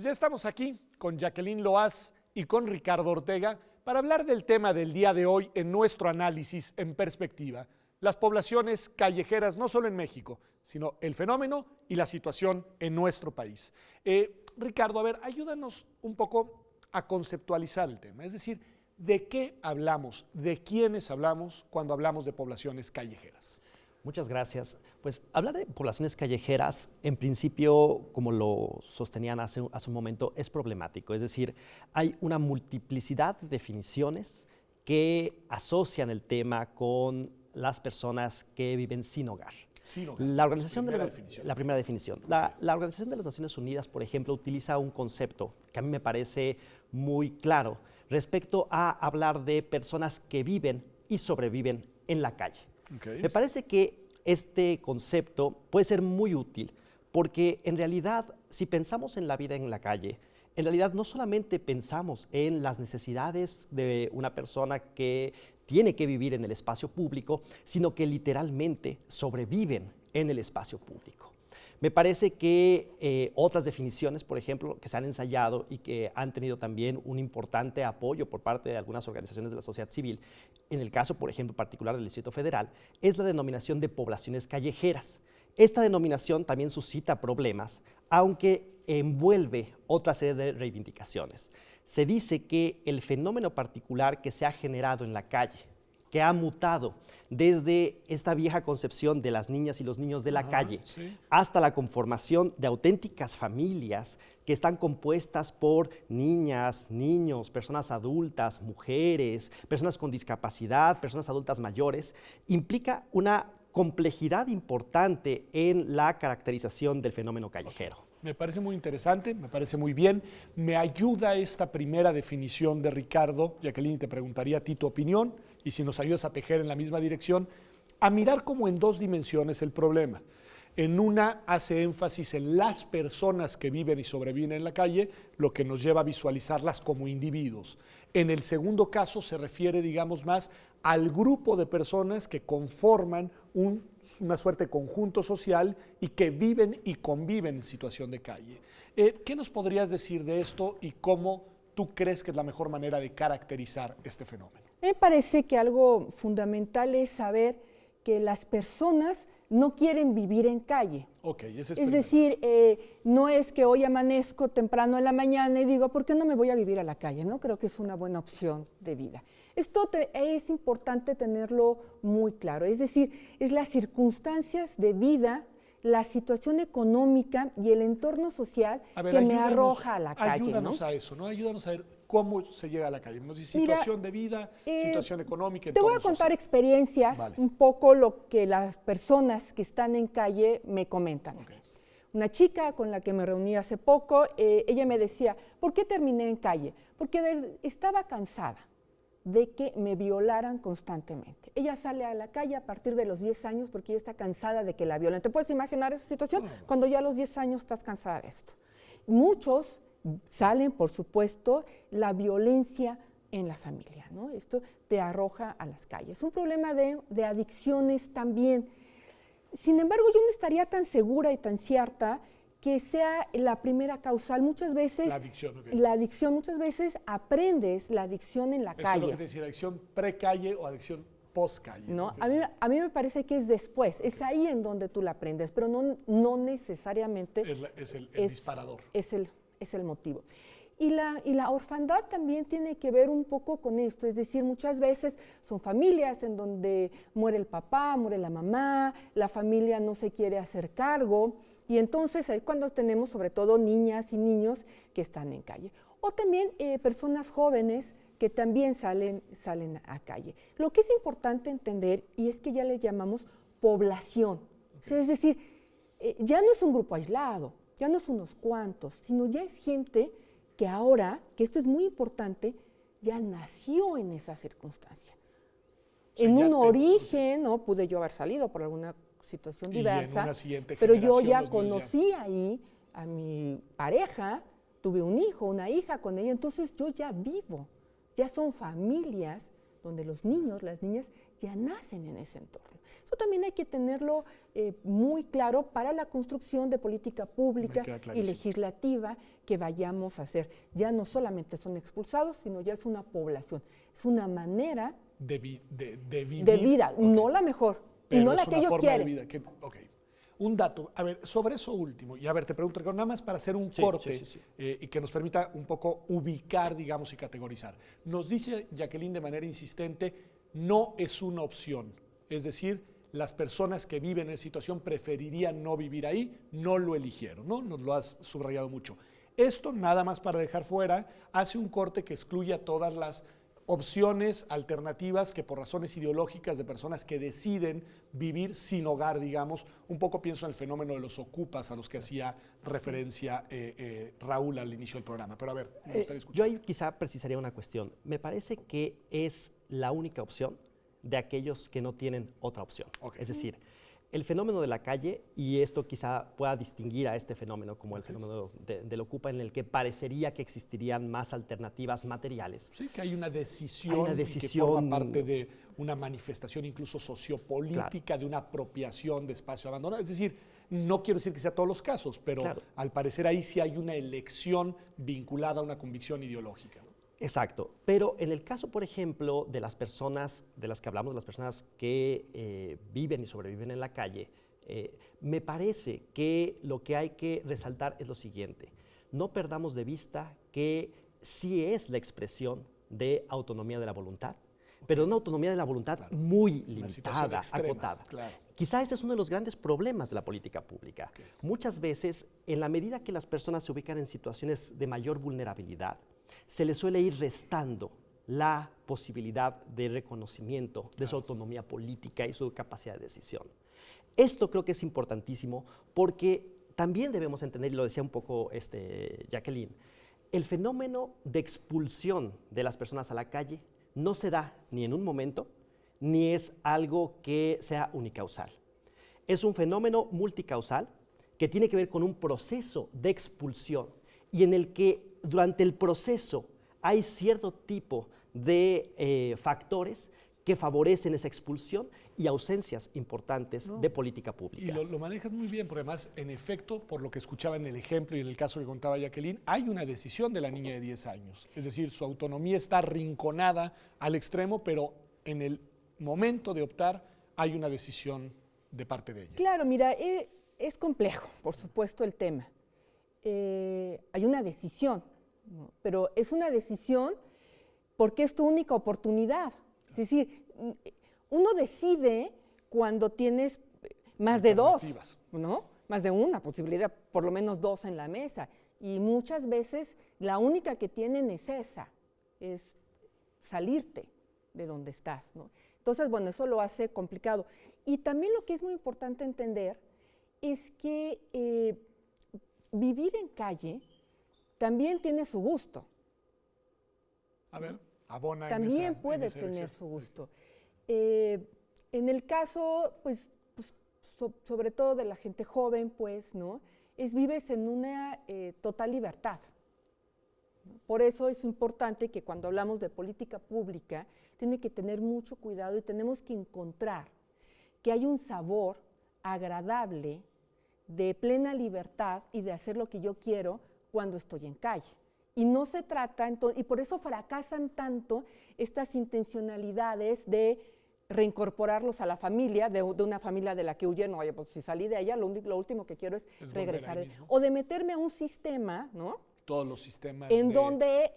Pues ya estamos aquí con Jacqueline Loaz y con Ricardo Ortega para hablar del tema del día de hoy en nuestro análisis en perspectiva. Las poblaciones callejeras, no solo en México, sino el fenómeno y la situación en nuestro país. Ricardo, a ver, ayúdanos un poco a conceptualizar el tema. Es decir, ¿de qué hablamos, de quiénes hablamos cuando hablamos de poblaciones callejeras? Muchas gracias. Pues hablar de poblaciones callejeras, en principio, como lo sostenían hace un momento, es problemático. Es decir, hay una multiplicidad de definiciones que asocian el tema con las personas que viven sin hogar. Sin hogar. La Organización primera de definición. la primera definición. La Organización de las Naciones Unidas, por ejemplo, utiliza un concepto que a mí me parece muy claro respecto a hablar de personas que viven y sobreviven en la calle. Okay. Me parece que este concepto puede ser muy útil porque en realidad, si pensamos en la vida en la calle, en realidad no solamente pensamos en las necesidades de una persona que tiene que vivir en el espacio público, sino que literalmente sobreviven en el espacio público. Me parece que otras definiciones, por ejemplo, que se han ensayado y que han tenido también un importante apoyo por parte de algunas organizaciones de la sociedad civil, en el caso, por ejemplo, particular del Distrito Federal, es la denominación de poblaciones callejeras. Esta denominación también suscita problemas, aunque envuelve otra serie de reivindicaciones. Se dice que el fenómeno particular que se ha generado en la calle, que ha mutado desde esta vieja concepción de las niñas y los niños de la calle hasta la conformación de auténticas familias que están compuestas por niñas, niños, personas adultas, mujeres, personas con discapacidad, personas adultas mayores, implica una complejidad importante en la caracterización del fenómeno callejero. Me parece muy interesante, me parece muy bien. Me ayuda esta primera definición de Ricardo. Jacqueline, te preguntaría a ti tu opinión y si nos ayudas a tejer en la misma dirección, a mirar como en dos dimensiones el problema. En una hace énfasis en las personas que viven y sobreviven en la calle, lo que nos lleva a visualizarlas como individuos. En el segundo caso se refiere, digamos, más al grupo de personas que conforman una suerte de conjunto social y que viven y conviven en situación de calle. ¿Qué nos podrías decir de esto y cómo tú crees que es la mejor manera de caracterizar este fenómeno? Me parece que algo fundamental es saber que las personas no quieren vivir en calle. Okay, ese es decir, no es que hoy amanezco temprano en la mañana y digo, ¿por qué no me voy a vivir a la calle? No creo que es una buena opción de vida. Esto es importante tenerlo muy claro, es decir, es las circunstancias de vida, la situación económica y el entorno social que me arroja a la calle. Ayúdanos, ¿no? A eso, ¿no? Ayúdanos a ver cómo se llega a la calle. Nos dice situación de vida, situación económica. Te voy a contar experiencias, un poco lo que las personas que están en calle me comentan. Okay. Una chica con la que me reuní hace poco, ella me decía, ¿por qué terminé en calle? Porque estaba cansada de que me violaran constantemente. Ella sale a la calle a partir de los 10 años porque ella está cansada de que la violen. ¿Te puedes imaginar esa situación? Cuando ya a los 10 años estás cansada de esto. Muchos salen, por supuesto, la violencia en la familia, ¿no? Esto te arroja a las calles. Es un problema de adicciones también. Sin embargo, yo no estaría tan segura y tan cierta que sea la primera causal. Muchas veces la adicción, muchas veces aprendes la adicción en la calle. Eso es lo que te decía, adicción pre-calle o adicción post-calle. No, a mí me parece que es después, es ahí en donde tú la aprendes, pero no necesariamente es el disparador. Es el motivo. Y la orfandad también tiene que ver un poco con esto, es decir, muchas veces son familias en donde muere el papá, muere la mamá, la familia no se quiere hacer cargo, y entonces es cuando tenemos sobre todo niñas y niños que están en calle. O también personas jóvenes que también salen a calle. Lo que es importante entender, y es que ya le llamamos población, es decir, ya no es un grupo aislado, ya no es unos cuantos, sino ya es gente que ahora, que esto es muy importante, ya nació en esa circunstancia. En un origen, ¿no? Pude yo haber salido por alguna situación diversa, pero yo ya conocí ahí a mi pareja, tuve un hijo, una hija con ella, entonces yo ya vivo, ya son familias donde los niños, las niñas ya nacen en ese entorno. Eso también hay que tenerlo muy claro para la construcción de política pública y legislativa que vayamos a hacer. Ya no solamente son expulsados, sino ya es una población, es una manera de vivir. De vida, Okay. no la mejor, pero y no la que ellos quieren. Un dato, a ver, sobre eso último, y a ver, te pregunto, Ricardo, nada más para hacer un corte y que nos permita un poco ubicar, digamos, y categorizar. Nos dice Jacqueline de manera insistente, no es una opción, es decir, las personas que viven en esa situación preferirían no vivir ahí, no lo eligieron, ¿no? Nos lo has subrayado mucho. Esto, nada más para dejar fuera, hace un corte que excluye a todas las opciones alternativas que por razones ideológicas de personas que deciden vivir sin hogar, digamos, un poco pienso en el fenómeno de los ocupas a los que hacía referencia Raúl al inicio del programa. Pero a ver, me gustaría escuchar. Yo ahí quizá precisaría una cuestión. Me parece que es la única opción de aquellos que no tienen otra opción. Es decir, el fenómeno de la calle, y esto quizá pueda distinguir a este fenómeno como el fenómeno del ocupa, en el que parecería que existirían más alternativas materiales. Sí, que hay una decisión, y que forma parte de una manifestación incluso sociopolítica, de una apropiación de espacio abandonado. Es decir, no quiero decir que sea todos los casos, pero al parecer ahí sí hay una elección vinculada a una convicción ideológica, ¿no? Exacto, pero en el caso, por ejemplo, de las personas de las que hablamos, de las personas que viven y sobreviven en la calle, me parece que lo que hay que resaltar es lo siguiente. No perdamos de vista que sí es la expresión de autonomía de la voluntad, pero una autonomía de la voluntad muy limitada, acotada. Quizá este es uno de los grandes problemas de la política pública. Muchas veces, en la medida que las personas se ubican en situaciones de mayor vulnerabilidad, se les suele ir restando la posibilidad de reconocimiento de su autonomía política y su capacidad de decisión. Esto creo que es importantísimo porque también debemos entender, y lo decía un poco Jacqueline, el fenómeno de expulsión de las personas a la calle no se da ni en un momento, ni es algo que sea unicausal. Es un fenómeno multicausal que tiene que ver con un proceso de expulsión y en el que durante el proceso hay cierto tipo de factores que favorecen esa expulsión y ausencias importantes de política pública. Y lo manejas muy bien, porque además, en efecto, por lo que escuchaba en el ejemplo y en el caso que contaba Jacqueline, hay una decisión de la niña de 10 años. Es decir, su autonomía está arrinconada al extremo, pero en el momento de optar hay una decisión de parte de ella. Claro, mira, es complejo, por supuesto, el tema. Hay una decisión, ¿no? Pero es una decisión porque es tu única oportunidad. Es decir, uno decide cuando tienes más de dos, ¿no? Más de una posibilidad, por lo menos dos en la mesa. Y muchas veces la única que tienen es esa, es salirte de donde estás, ¿no? Entonces, bueno, eso lo hace complicado. Y también lo que es muy importante entender es que vivir en calle también tiene su gusto. A ver, abona. También puede tener su gusto. En el caso, pues sobre todo de la gente joven, pues, ¿no? Vives en una total libertad. Por eso es importante que cuando hablamos de política pública, tiene que tener mucho cuidado y tenemos que encontrar que hay un sabor agradable de plena libertad y de hacer lo que yo quiero cuando estoy en calle. Y no se trata, y por eso fracasan tanto estas intencionalidades de reincorporarlos a la familia, de una familia de la que huyen. Oye, pues si salí de ella, lo último que quiero es regresar. O de meterme a un sistema, ¿no? Todos los sistemas. En donde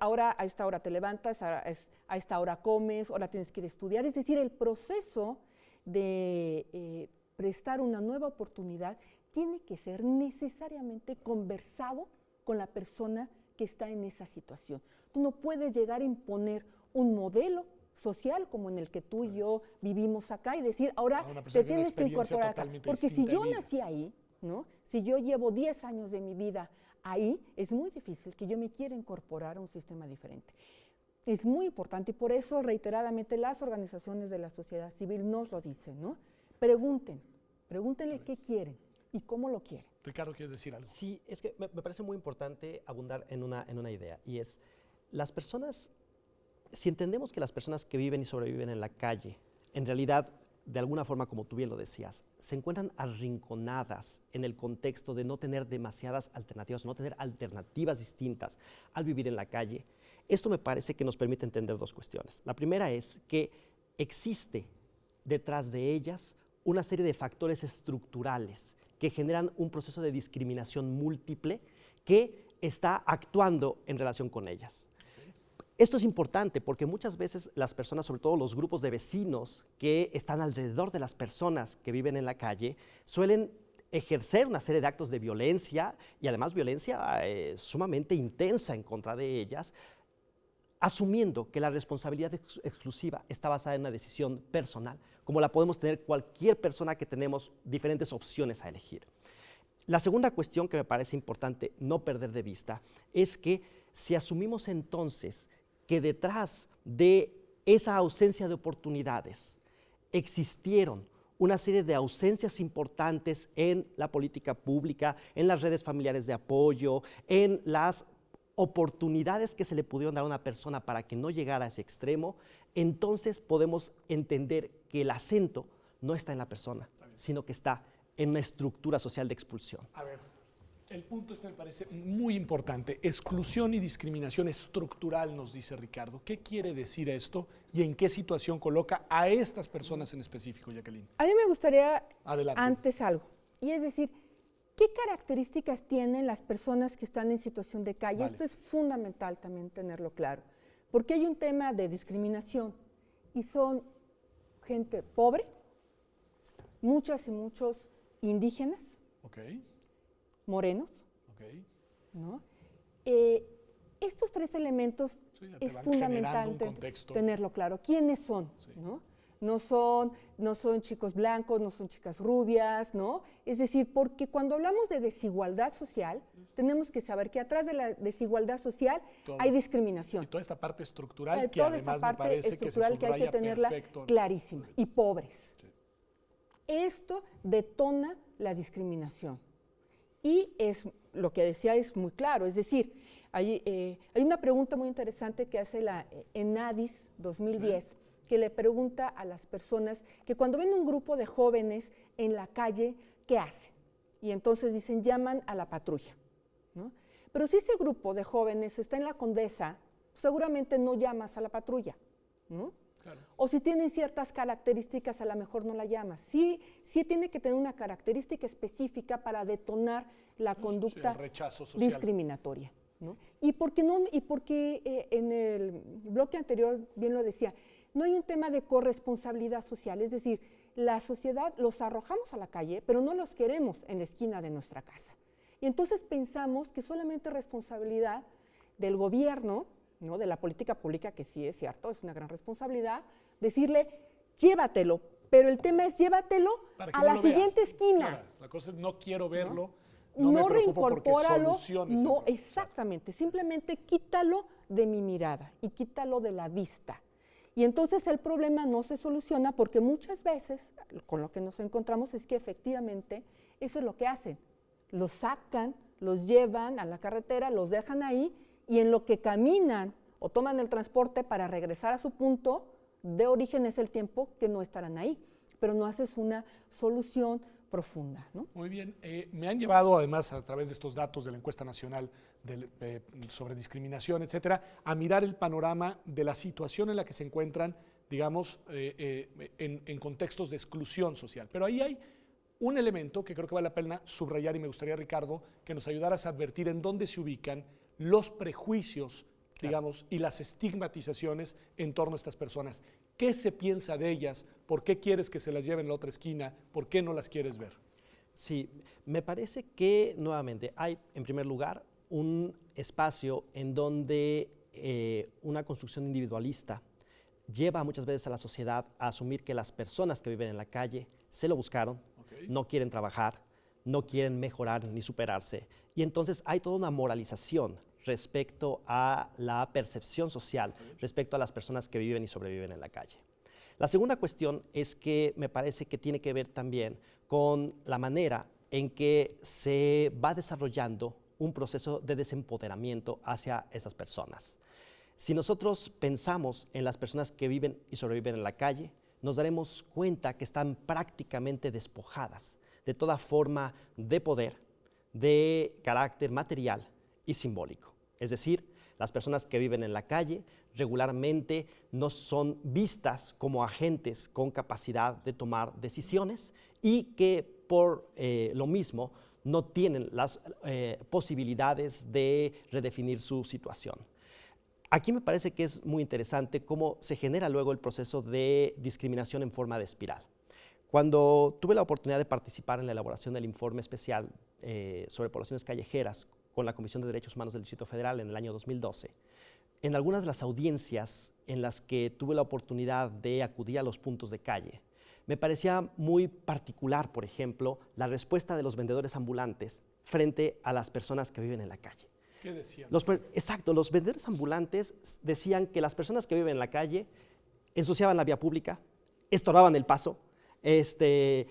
ahora a esta hora te levantas, a esta hora comes, ahora tienes que ir a estudiar. Es decir, el proceso de prestar una nueva oportunidad tiene que ser necesariamente conversado con la persona que está en esa situación. Tú no puedes llegar a imponer un modelo social como en el que tú y yo vivimos acá y decir, ahora te tienes que incorporar acá. Porque si yo nací ahí, ¿no? Si yo llevo 10 años de mi vida ahí, es muy difícil que yo me quiera incorporar a un sistema diferente. Es muy importante y por eso reiteradamente las organizaciones de la sociedad civil nos lo dicen, ¿no? Pregúntenle qué quieren y cómo lo quieren. Ricardo, ¿quieres decir algo? Sí, es que me parece muy importante abundar en una idea, y es, las personas si entendemos que las personas que viven y sobreviven en la calle, en realidad, de alguna forma, como tú bien lo decías, se encuentran arrinconadas en el contexto de no tener demasiadas alternativas, no tener alternativas distintas al vivir en la calle, esto me parece que nos permite entender dos cuestiones. La primera es que existe detrás de ellas una serie de factores estructurales que generan un proceso de discriminación múltiple que está actuando en relación con ellas. Esto es importante porque muchas veces las personas, sobre todo los grupos de vecinos que están alrededor de las personas que viven en la calle, suelen ejercer una serie de actos de violencia y además violencia sumamente intensa en contra de ellas, asumiendo que la responsabilidad exclusiva está basada en una decisión personal, como la podemos tener cualquier persona que tenemos diferentes opciones a elegir. La segunda cuestión que me parece importante no perder de vista es que si asumimos entonces que detrás de esa ausencia de oportunidades existieron una serie de ausencias importantes en la política pública, en las redes familiares de apoyo, en las oportunidades que se le pudieron dar a una persona para que no llegara a ese extremo, entonces podemos entender que el acento no está en la persona, sino que está en una estructura social de expulsión. A ver, el punto este me parece muy importante. Exclusión y discriminación estructural, nos dice Ricardo. ¿Qué quiere decir esto y en qué situación coloca a estas personas en específico, Jacqueline? A mí me gustaría Adelante. antes algo, y es decir, ¿qué características tienen las personas que están en situación de calle? Vale. Esto es fundamental también tenerlo claro, porque hay un tema de discriminación y son gente pobre, muchas y muchos indígenas, Ok, morenos, ok. ¿no? Estos tres elementos Sí, ya te es van generando fundamental un contexto. tenerlo claro. ¿Quiénes son? Sí. ¿No? No son chicos blancos, no son chicas rubias, ¿no? Es decir, porque cuando hablamos de desigualdad social, tenemos que saber que atrás de la desigualdad social hay discriminación. Y toda esta parte estructural que Toda además esta me parte parece estructural que hay que subraya tenerla perfecto. clarísima. Y pobres. Sí. Esto detona la discriminación. Y es lo que decía es muy claro, es decir, hay una pregunta muy interesante que hace la ENADIS 2010, sí, que le pregunta a las personas que cuando ven un grupo de jóvenes en la calle, ¿qué hacen? Y entonces dicen, llaman a la patrulla, ¿no? Pero si ese grupo de jóvenes está en la Condesa, seguramente no llamas a la patrulla, ¿no? Claro. O si tienen ciertas características, a lo mejor no la llamas. Sí tiene que tener una característica específica para detonar la conducta discriminatoria, ¿no? Y porque en el bloque anterior, bien lo decía, no hay un tema de corresponsabilidad social, es decir, la sociedad los arrojamos a la calle, pero no los queremos en la esquina de nuestra casa. Y entonces pensamos que solamente responsabilidad del gobierno, ¿no? De la política pública, que sí es cierto, es una gran responsabilidad, decirle, llévatelo, pero el tema es llévatelo a la siguiente esquina. Claro, la cosa es no quiero verlo, no reincorpóralo, no, exactamente, simplemente quítalo de mi mirada y quítalo de la vista. Y entonces el problema no se soluciona porque muchas veces con lo que nos encontramos es que efectivamente eso es lo que hacen. Los sacan, los llevan a la carretera, los dejan ahí y en lo que caminan o toman el transporte para regresar a su punto de origen es el tiempo que no estarán ahí, pero no haces una solución profunda, ¿no? Muy bien. Me han llevado, además, a través de estos datos de la encuesta nacional sobre discriminación, etcétera, a mirar el panorama de la situación en la que se encuentran, digamos, en contextos de exclusión social. Pero ahí hay un elemento que creo que vale la pena subrayar y me gustaría, Ricardo, que nos ayudaras a advertir en dónde se ubican los prejuicios, digamos, y las estigmatizaciones en torno a estas personas. ¿Qué se piensa de ellas? ¿Por qué quieres que se las lleven a la otra esquina? ¿Por qué no las quieres ver? Sí, me parece que nuevamente hay, en primer lugar, un espacio en donde una construcción individualista lleva muchas veces a la sociedad a asumir que las personas que viven en la calle se lo buscaron, no quieren trabajar, no quieren mejorar ni superarse. Y entonces hay toda una moralización respecto a la percepción social, respecto a las personas que viven y sobreviven en la calle. La segunda cuestión es que me parece que tiene que ver también con la manera en que se va desarrollando un proceso de desempoderamiento hacia estas personas. Si nosotros pensamos en las personas que viven y sobreviven en la calle, nos daremos cuenta que están prácticamente despojadas de toda forma de poder, de carácter material y simbólico. Es decir, las personas que viven en la calle regularmente no son vistas como agentes con capacidad de tomar decisiones y que por lo mismo no tienen las posibilidades de redefinir su situación. Aquí me parece que es muy interesante cómo se genera luego el proceso de discriminación en forma de espiral. Cuando tuve la oportunidad de participar en la elaboración del informe especial sobre poblaciones callejeras con la Comisión de Derechos Humanos del Distrito Federal en el año 2012, en algunas de las audiencias en las que tuve la oportunidad de acudir a los puntos de calle, me parecía muy particular, por ejemplo, la respuesta de los vendedores ambulantes frente a las personas que viven en la calle. ¿Qué decían? Exacto, los vendedores ambulantes decían que las personas que viven en la calle ensuciaban la vía pública, estorbaban el paso,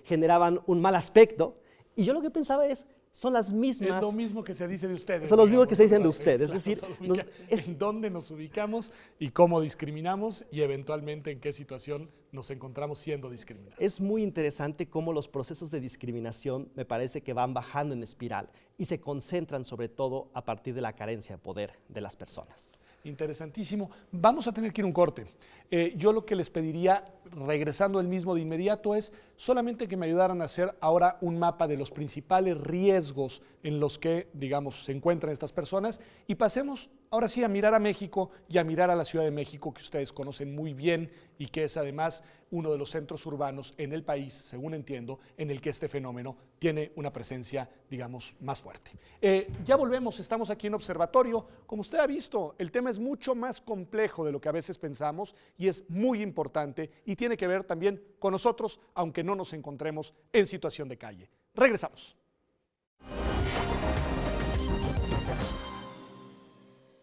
generaban un mal aspecto, y yo lo que pensaba es, son las mismas... Es lo mismo que se dice de ustedes. Son los mismos que se dicen de ustedes, es decir... en dónde nos ubicamos y cómo discriminamos y eventualmente en qué situación nos encontramos siendo discriminados. Es muy interesante cómo los procesos de discriminación me parece que van bajando en espiral y se concentran sobre todo a partir de la carencia de poder de las personas. Interesantísimo. Vamos a tener que ir a un corte. Yo lo que les pediría, regresando el mismo de inmediato, es solamente que me ayudaran a hacer ahora un mapa de los principales riesgos en los que, digamos, se encuentran estas personas y pasemos ahora sí a mirar a México y a mirar a la Ciudad de México, que ustedes conocen muy bien y que es además uno de los centros urbanos en el país, según entiendo, en el que este fenómeno tiene una presencia, digamos, más fuerte. Ya volvemos, estamos aquí en Observatorio. Como usted ha visto, el tema es mucho más complejo de lo que a veces pensamos y es muy importante y tiene que ver también con nosotros, aunque no nos encontremos en situación de calle. Regresamos.